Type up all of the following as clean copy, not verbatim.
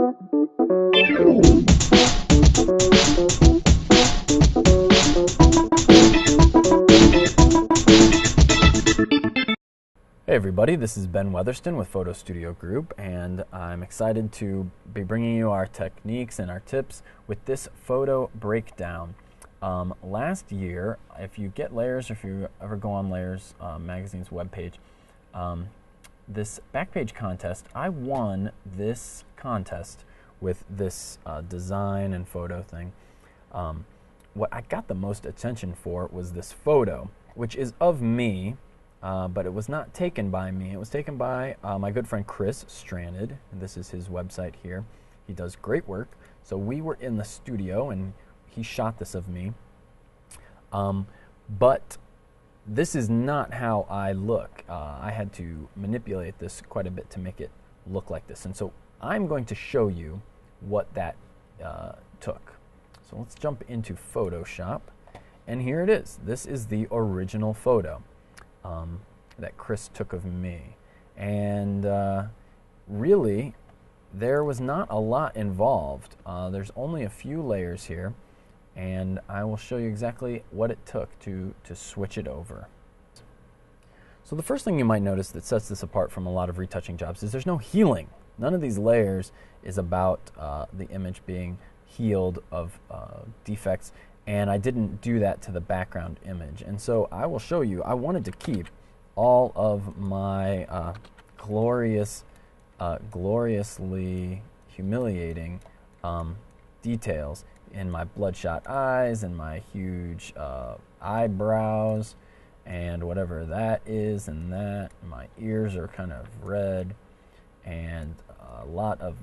Hey everybody, this is Ben Weatherston with Photo Studio Group, and I'm excited to be bringing you our techniques and our tips with this photo breakdown. Last year, if you get Layers, or if you ever go on Layers magazine's webpage, this Backpage contest, I won this contest with this design and photo thing. What I got the most attention for was this photo, which is of me. But it was not taken by me. It was taken by my good friend Chris Stranded, and this is his website here. He does great work. So we were in the studio, and he shot this of me. But this is not how I look. I had to manipulate this quite a bit to make it look like this. And so I'm going to show you what that took. So let's jump into Photoshop. And here it is. This is the original photo that Chris took of me. And really, there was not a lot involved. There's only a few layers here, and I will show you exactly what it took to switch it over. So the first thing you might notice that sets this apart from a lot of retouching jobs is there's no healing. None of these layers is about the image being healed of defects. And I didn't do that to the background image. And so I will show you, I wanted to keep all of my gloriously humiliating details in my bloodshot eyes and my huge eyebrows and whatever that is and that. My ears are kind of red and a lot of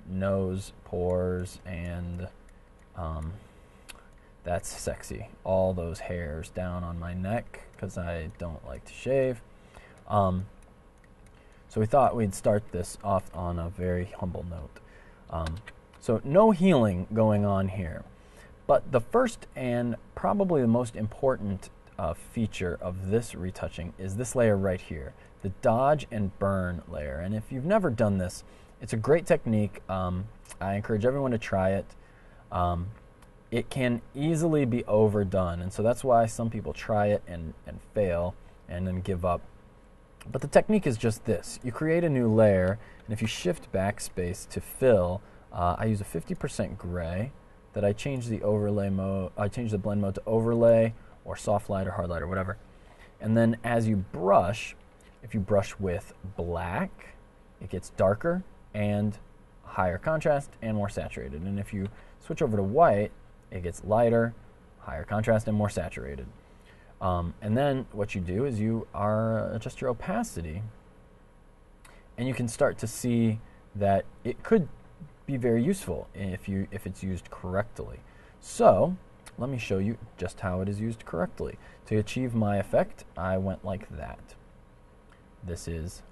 nose pores and that's sexy. All those hairs down on my neck because I don't like to shave. So we thought we'd start this off on a very humble note. So no healing going on here. But the first and probably the most important feature of this retouching is this layer right here, the dodge and burn layer. And if you've never done this, it's a great technique. I encourage everyone to try it. It can easily be overdone, and so that's why some people try it and fail and then give up. But the technique is just this. You create a new layer, and if you shift backspace to fill, I use a 50% gray that I change the overlay mode, I change the blend mode to overlay or soft light or hard light or whatever. And then as you brush, if you brush with black, it gets darker and higher contrast and more saturated. And if you switch over to white, it gets lighter, higher contrast, and more saturated. And then what you do is you adjust your opacity, and you can start to see that it could be very useful if it's used correctly. So let me show you just how it is used correctly. To achieve my effect, I went like that. This is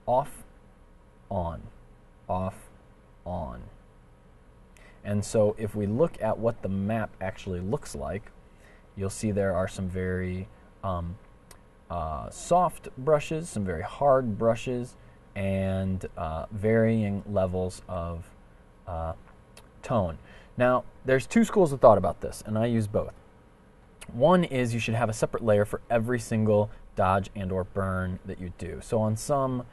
off, on, off, on. And so if we look at what the map actually looks like, you'll see there are some very soft brushes, some very hard brushes, and varying levels of tone. Now, there's two schools of thought about this, and I use both. One is you should have a separate layer for every single dodge and or burn that you do. So on some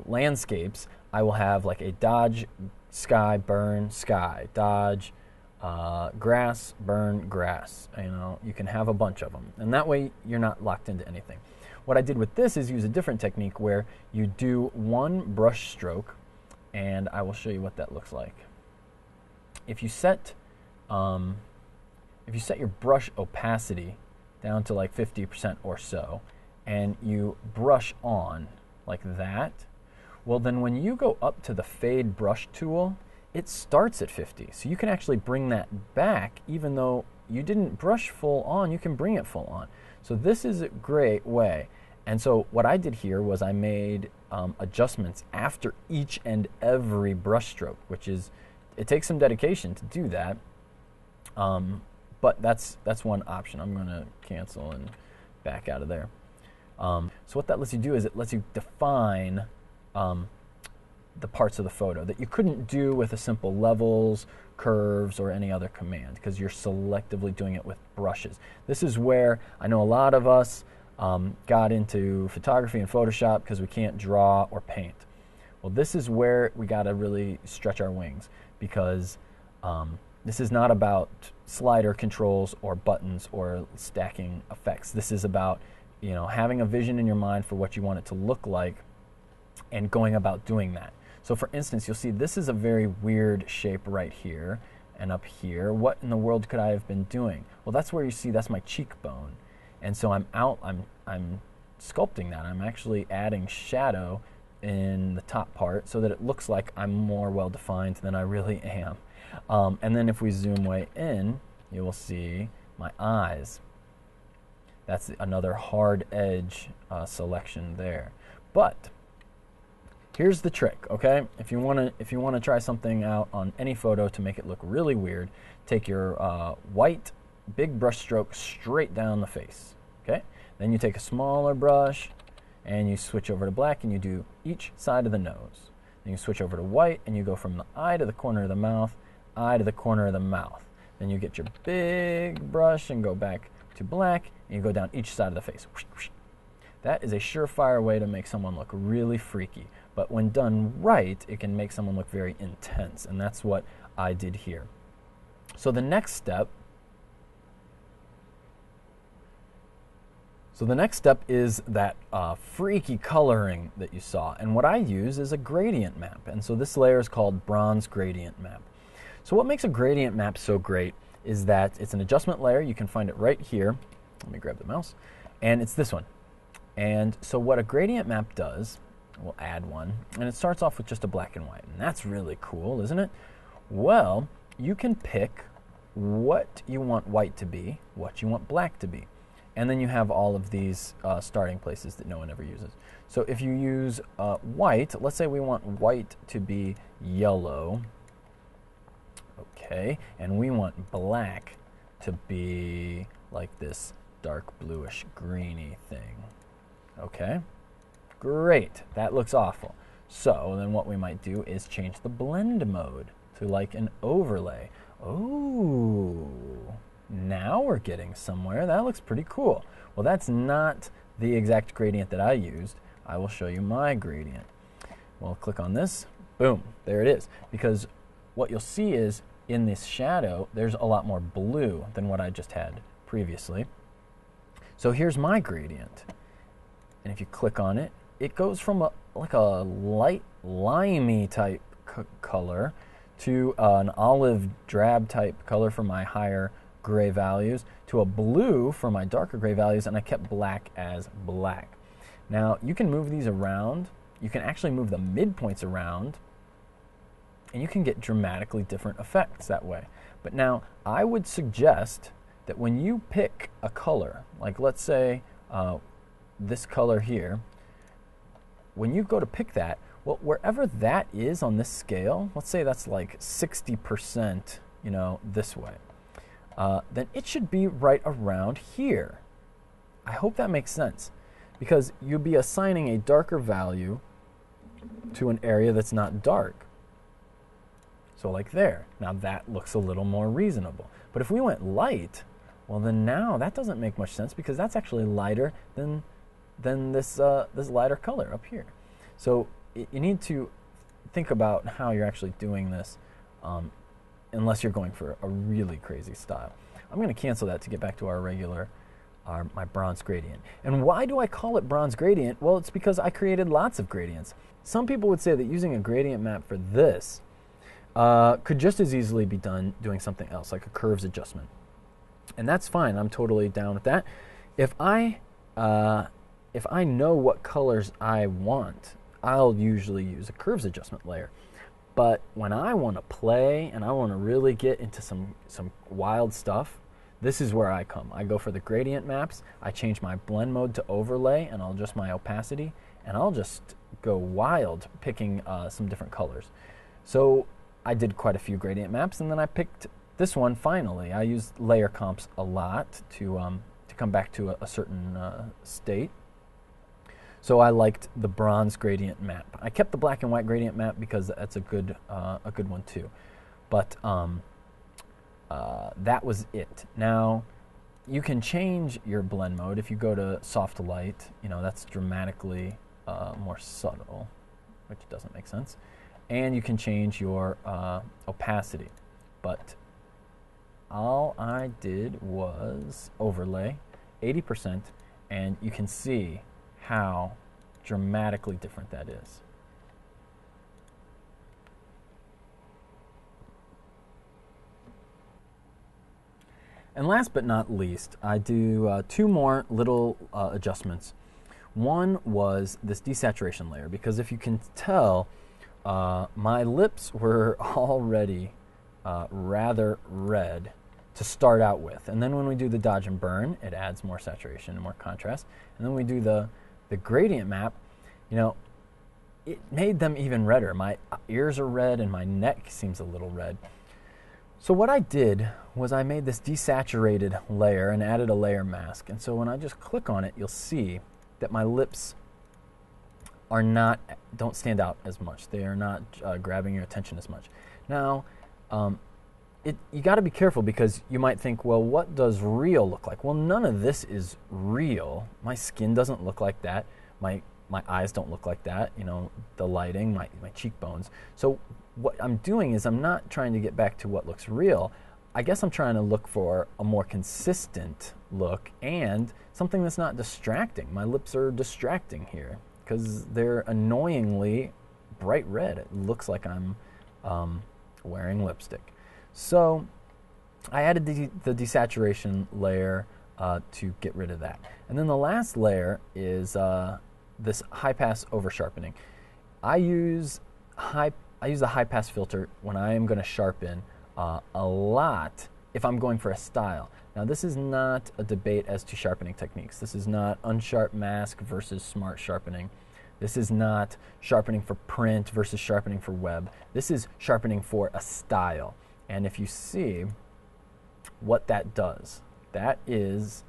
landscapes, I will have like a dodge, sky, burn, sky, dodge, grass, burn, grass. You can have a bunch of them, and that way you're not locked into anything. What I did with this is use a different technique where you do one brush stroke, and I will show you what that looks like. If you set your brush opacity down to like 50% or so, and you brush on like that, well then when you go up to the fade brush tool, it starts at 50. So you can actually bring that back even though you didn't brush full on, you can bring it full on. So this is a great way. And so what I did here was I made adjustments after each and every brush stroke, which is, it takes some dedication to do that. But that's one option. I'm going to cancel and back out of there. So what that lets you do is it lets you define the parts of the photo that you couldn't do with a simple levels, curves, or any other command, because you're selectively doing it with brushes. This is where I know a lot of us got into photography and Photoshop because we can't draw or paint. Well, this is where we got to really stretch our wings, because this is not about slider controls or buttons or stacking effects. This is about, you know, having a vision in your mind for what you want it to look like and going about doing that. So for instance, you'll see this is a very weird shape right here and up here. What in the world could I have been doing? Well, that's where you see that's my cheekbone. And so I'm sculpting that. I'm actually adding shadow in the top part so that it looks like I'm more well defined than I really am. And then if we zoom way in, you will see my eyes. That's another hard edge selection there. But here's the trick, okay? If you wanna try something out on any photo to make it look really weird, take your white big brush stroke straight down the face, okay? Then you take a smaller brush and you switch over to black and you do each side of the nose. Then you switch over to white and you go from the eye to the corner of the mouth, eye to the corner of the mouth. Then you get your big brush and go back to black and you go down each side of the face. That is a surefire way to make someone look really freaky. But when done right, it can make someone look very intense, and that's what I did here. So the next step is that freaky coloring that you saw. And what I use is a gradient map. And so this layer is called Bronze Gradient Map. So what makes a gradient map so great is that it's an adjustment layer. You can find it right here. Let me grab the mouse. And it's this one. And so what a gradient map does, we'll add one, and it starts off with just a black and white. And that's really cool, isn't it? Well, you can pick what you want white to be, what you want black to be. And then you have all of these starting places that no one ever uses. So if you use white, let's say we want white to be yellow, okay, and we want black to be like this dark bluish greeny thing. Okay, great, that looks awful. So then what we might do is change the blend mode to like an overlay. Oh, now we're getting somewhere. That looks pretty cool. Well, that's not the exact gradient that I used. I will show you my gradient. We'll click on this, boom, there it is. Because what you'll see is in this shadow, there's a lot more blue than what I just had previously. So here's my gradient. And if you click on it, it goes from like a light limey type color to an olive drab type color for my higher gray values to a blue for my darker gray values, and I kept black as black. Now you can move these around. You can actually move the midpoints around, and you can get dramatically different effects that way. But now I would suggest that when you pick a color, like let's say this color here, when you go to pick that, well, wherever that is on this scale, let's say that's like 60%, you know, this way, then it should be right around here. I hope that makes sense, because you'll be assigning a darker value to an area that's not dark. So like there. Now that looks a little more reasonable. But if we went light, well then now that doesn't make much sense, because that's actually lighter than this lighter color up here. So you need to think about how you're actually doing this, unless you're going for a really crazy style. I'm going to cancel that to get back to our regular, my bronze gradient. And why do I call it bronze gradient? Well, it's because I created lots of gradients. Some people would say that using a gradient map for this could just as easily be done doing something else, like a curves adjustment. And that's fine. I'm totally down with that. If I know what colors I want, I'll usually use a curves adjustment layer. But when I want to play and I want to really get into some wild stuff, this is where I come. I go for the gradient maps, I change my blend mode to overlay, and I'll adjust my opacity, and I'll just go wild picking some different colors. So I did quite a few gradient maps, and then I picked this one finally. I used layer comps a lot to come back to a certain state. So I liked the bronze gradient map. I kept the black and white gradient map because that's a good one too. But that was it. Now, you can change your blend mode. If you go to soft light, that's dramatically more subtle, which doesn't make sense. And you can change your opacity. But all I did was overlay 80%, and you can see how dramatically different that is. And last but not least, I do two more little adjustments. One was this desaturation layer, because if you can tell, my lips were already rather red to start out with. And then when we do the dodge and burn, it adds more saturation and more contrast. And then we do the gradient map, it made them even redder. My ears are red and my neck seems a little red. So what I did was I made this desaturated layer and added a layer mask. And so when I just click on it, you'll see that my lips don't stand out as much. They are not grabbing your attention as much. Now, you got to be careful, because you might think, well, what does real look like? Well, none of this is real. My skin doesn't look like that. My eyes don't look like that. The lighting, my cheekbones. So what I'm doing is I'm not trying to get back to what looks real. I guess I'm trying to look for a more consistent look and something that's not distracting. My lips are distracting here because they're annoyingly bright red. It looks like I'm wearing lipstick. So I added the desaturation layer to get rid of that. And then the last layer is this high pass over sharpening. I use the high pass filter when I am going to sharpen a lot if I'm going for a style. Now, this is not a debate as to sharpening techniques. This is not unsharp mask versus smart sharpening. This is not sharpening for print versus sharpening for web. This is sharpening for a style. And if you see what that does, that is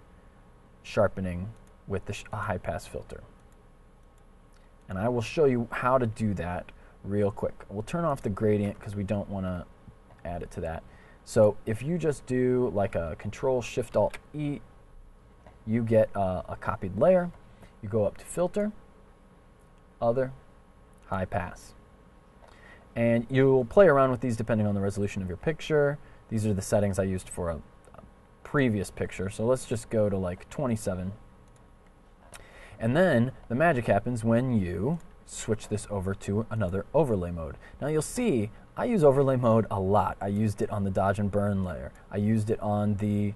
sharpening with the high pass filter. And I will show you how to do that real quick. We'll turn off the gradient because we don't want to add it to that. So if you just do like a Control-Shift-Alt-E, you get a copied layer. You go up to Filter, Other, High Pass. And you'll play around with these depending on the resolution of your picture. These are the settings I used for a previous picture. So let's just go to like 27. And then the magic happens when you switch this over to another overlay mode. Now you'll see I use overlay mode a lot. I used it on the dodge and burn layer. I used it on the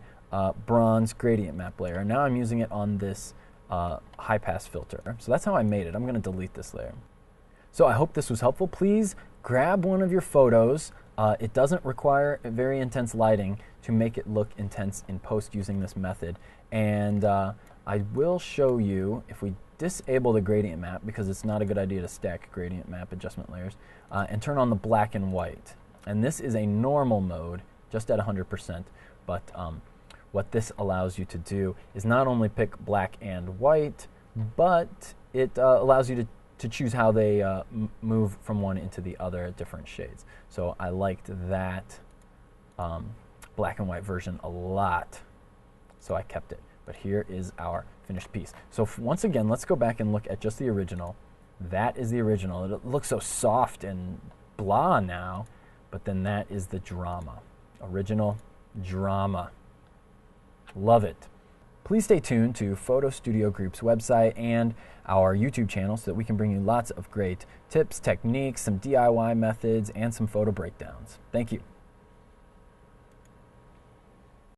bronze gradient map layer. And now I'm using it on this high pass filter. So that's how I made it. I'm going to delete this layer. So I hope this was helpful. Please grab one of your photos. It doesn't require very intense lighting to make it look intense in post using this method. And I will show you, if we disable the gradient map, because it's not a good idea to stack gradient map adjustment layers, and turn on the black and white. And this is a normal mode, just at 100%, but what this allows you to do is not only pick black and white, but it allows you to choose how they move from one into the other at different shades. So I liked that black and white version a lot, so I kept it. But here is our finished piece. So once again, let's go back and look at just the original. That is the original. It looks so soft and blah now, but then that is the drama. Original drama. Love it. Please stay tuned to Photo Studio Group's website and our YouTube channel so that we can bring you lots of great tips, techniques, some DIY methods, and some photo breakdowns. Thank you.